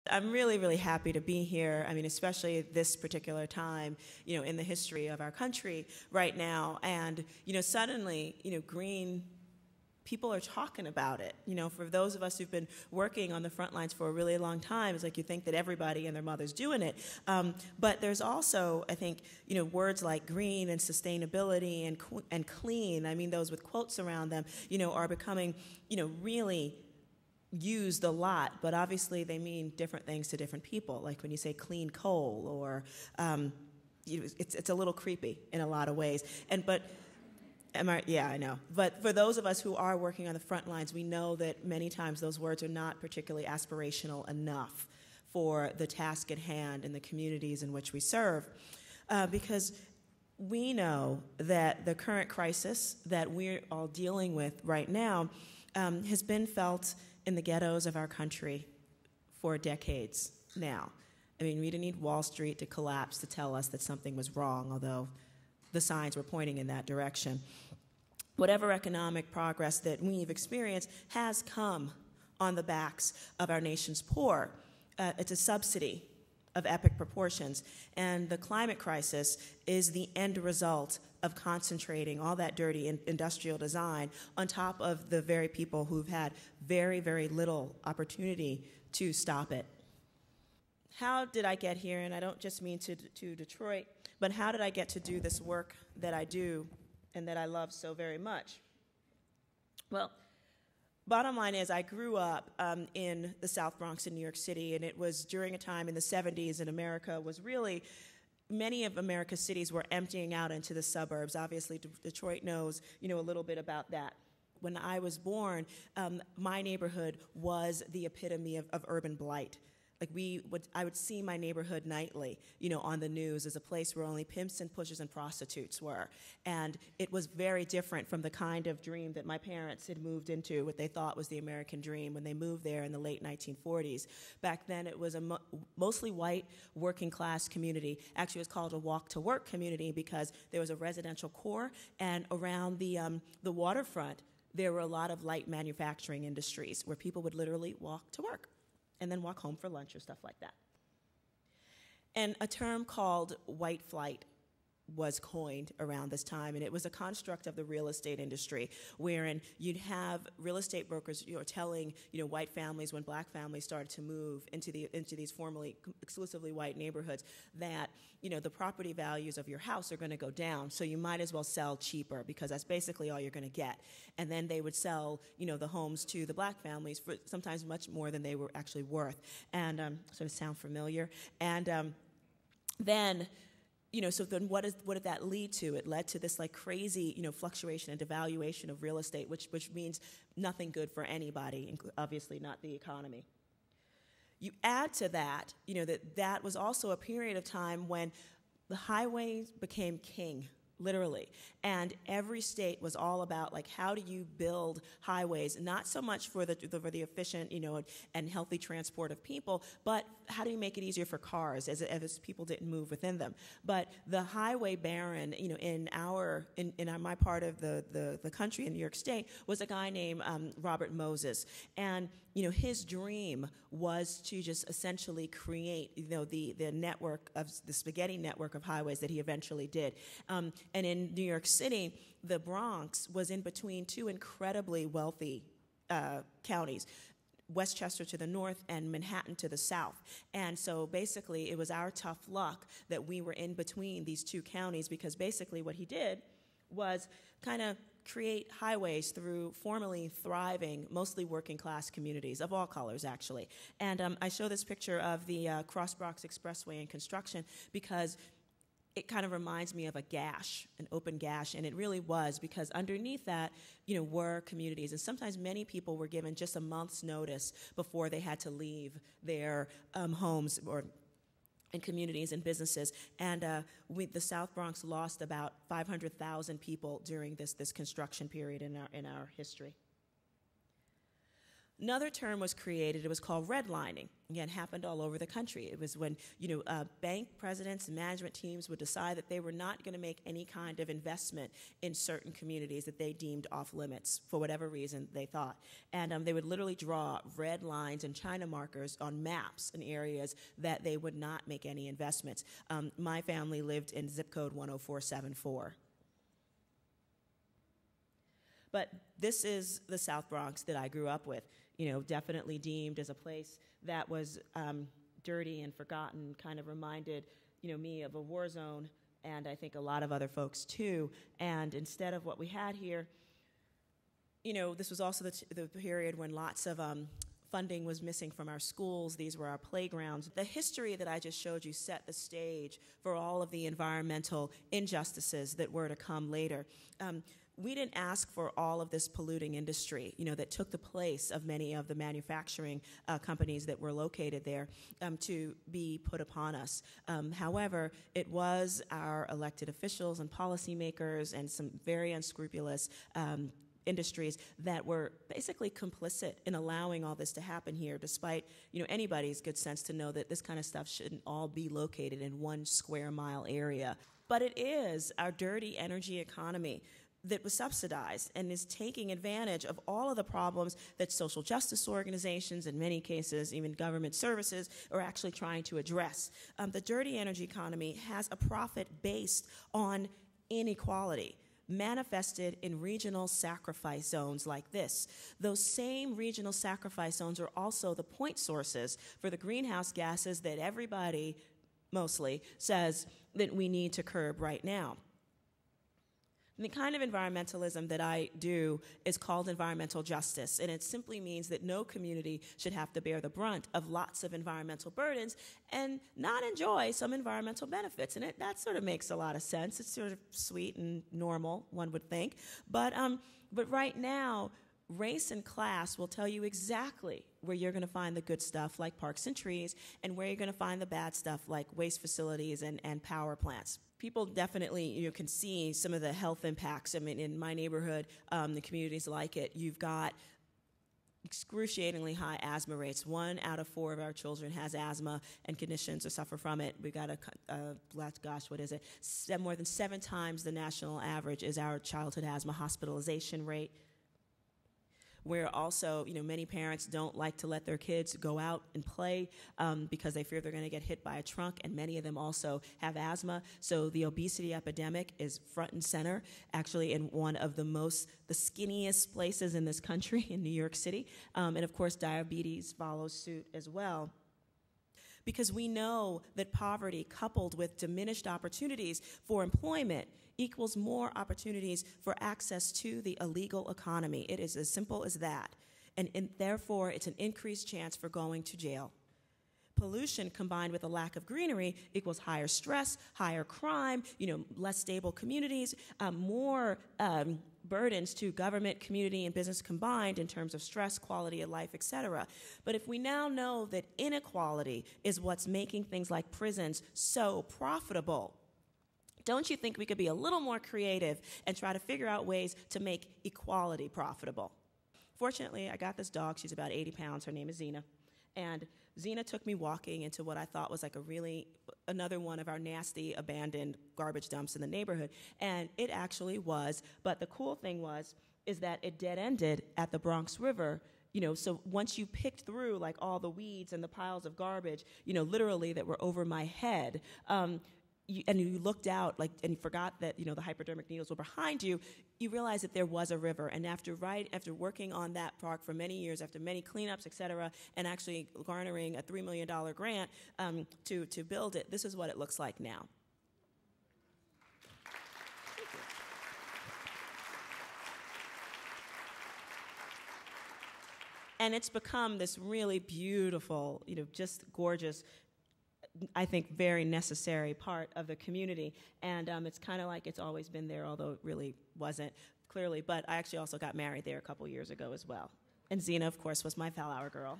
I'm really, really happy to be here. I mean, especially at this particular time, in the history of our country right now. And, suddenly, green people are talking about it. For those of us who've been working on the front lines for a really long time, it's like you think that everybody and their mother's doing it. But there's also, I think, words like green and sustainability and clean, I mean, those with quotes around them, are becoming, really used a lot, but obviously they mean different things to different people. Like when you say clean coal, or it's a little creepy in a lot of ways. Yeah, I know. But for those of us who are working on the front lines, we know that many times those words are not particularly aspirational enough for the task at hand in the communities in which we serve, because we know that the current crisis that we're all dealing with right now has been felt in the ghettos of our country for decades now. I mean, we didn't need Wall Street to collapse to tell us that something was wrong, although the signs were pointing in that direction. Whatever economic progress that we've experienced has come on the backs of our nation's poor. It's a subsidy of epic proportions, and the climate crisis is the end result of concentrating all that dirty industrial design on top of the very people who've had very, very little opportunity to stop it. How did I get here? And I don't just mean to Detroit, but how did I get to do this work that I do and that I love so very much? Well, bottom line is I grew up in the South Bronx in New York City, and it was during a time in the 70s in America was really, many of America's cities were emptying out into the suburbs. Obviously, Detroit knows, a little bit about that. When I was born, my neighborhood was the epitome of urban blight. Like I would see my neighborhood nightly, on the news as a place where only pimps and pushers and prostitutes were. And it was very different from the kind of dream that my parents had moved into, what they thought was the American dream when they moved there in the late 1940s. Back then, it was a mostly white working class community. Actually, it was called a walk to work community because there was a residential core, and around the waterfront, there were a lot of light manufacturing industries where people would literally walk to work and then walk home for lunch or stuff like that. And a term called white flight was coined around this time, and it was a construct of the real estate industry, wherein you'd have real estate brokers telling white families when black families started to move into these formerly exclusively white neighborhoods that the property values of your house are going to go down, so you might as well sell cheaper because that's basically all you're going to get. And then they would sell the homes to the black families for sometimes much more than they were actually worth. And sort of sound familiar? And then. So then what did that lead to? It led to this like crazy, fluctuation and devaluation of real estate, which means nothing good for anybody, obviously not the economy. You add to that, that was also a period of time when the highways became king, literally. And every state was all about, like, how do you build highways, not so much for the efficient, and healthy transport of people, but how do you make it easier for cars as people didn't move within them. But the highway baron, in my part of the country in New York State was a guy named Robert Moses. And his dream was to just essentially create, the network of the spaghetti network of highways that he eventually did. And in New York City, the Bronx was in between two incredibly wealthy counties, Westchester to the north and Manhattan to the south. And so basically it was our tough luck that we were in between these two counties, because basically what he did was kind of create highways through formerly thriving, mostly working class communities of all colors, actually. And I show this picture of the Cross Bronx Expressway in construction because it kind of reminds me of a gash, an open gash, and it really was, because underneath that, were communities, and sometimes many people were given just a month's notice before they had to leave their homes and communities and businesses. And the South Bronx lost about 500,000 people during this construction period in our history. Another term was created. It was called redlining. Again, happened all over the country. It was when bank presidents and management teams would decide that they were not going to make any kind of investment in certain communities that they deemed off limits for whatever reason they thought. And they would literally draw red lines and China markers on maps in areas that they would not make any investments. My family lived in zip code 10474. But this is the South Bronx that I grew up with, definitely deemed as a place that was dirty and forgotten, kind of reminded, me of a war zone, and I think a lot of other folks too. And instead of what we had here, this was also the period when lots of funding was missing from our schools. These were our playgrounds. The history that I just showed you set the stage for all of the environmental injustices that were to come later. We didn't ask for all of this polluting industry, that took the place of many of the manufacturing companies that were located there to be put upon us. However, it was our elected officials and policymakers and some very unscrupulous industries that were basically complicit in allowing all this to happen here, despite anybody's good sense to know that this kind of stuff shouldn't all be located in 1 square mile area. But it is our dirty energy economy that was subsidized and is taking advantage of all of the problems that social justice organizations, in many cases even government services, are actually trying to address. The dirty energy economy has a profit based on inequality, manifested in regional sacrifice zones like this. Those same regional sacrifice zones are also the point sources for the greenhouse gases that everybody, mostly, says that we need to curb right now. And the kind of environmentalism that I do is called environmental justice, and it simply means that no community should have to bear the brunt of lots of environmental burdens and not enjoy some environmental benefits. And that sort of makes a lot of sense. It's sort of sweet and normal, one would think. But right now, race and class will tell you exactly where you're going to find the good stuff like parks and trees and where you're going to find the bad stuff like waste facilities and power plants. People definitely can see some of the health impacts. I mean, in my neighborhood, the communities like it, you've got excruciatingly high asthma rates. 1 out of 4 of our children has asthma and conditions or suffer from it. We got more than 7 times the national average is our childhood asthma hospitalization rate. Where also, many parents don't like to let their kids go out and play because they fear they're going to get hit by a truck, and many of them also have asthma. So the obesity epidemic is front and center, actually in one of the skinniest places in this country, in New York City. And of course, diabetes follows suit as well. Because we know that poverty coupled with diminished opportunities for employment equals more opportunities for access to the illegal economy. It is as simple as that. And therefore, it's an increased chance for going to jail. Pollution combined with a lack of greenery equals higher stress, higher crime, less stable communities, more burdens to government, community, and business combined in terms of stress, quality of life, et cetera. But if we now know that inequality is what's making things like prisons so profitable, don't you think we could be a little more creative and try to figure out ways to make equality profitable? Fortunately, I got this dog. She's about 80 pounds. Her name is Xena. And Xena took me walking into what I thought was like another one of our nasty abandoned garbage dumps in the neighborhood. And it actually was. But the cool thing is that it dead-ended at the Bronx River. So once you picked through like all the weeds and the piles of garbage, literally that were over my head, and you looked out and you forgot that the hypodermic needles were behind you, you realized that there was a river. And after working on that park for many years, after many cleanups, et cetera, and actually garnering a $3 million grant to build it, this is what it looks like now. And it's become this really beautiful, just gorgeous, I think, very necessary part of the community. And it's kind of like it's always been there, although it really wasn't, clearly. But I actually also got married there a couple years ago as well. And Xena, of course, was my Val Hour girl.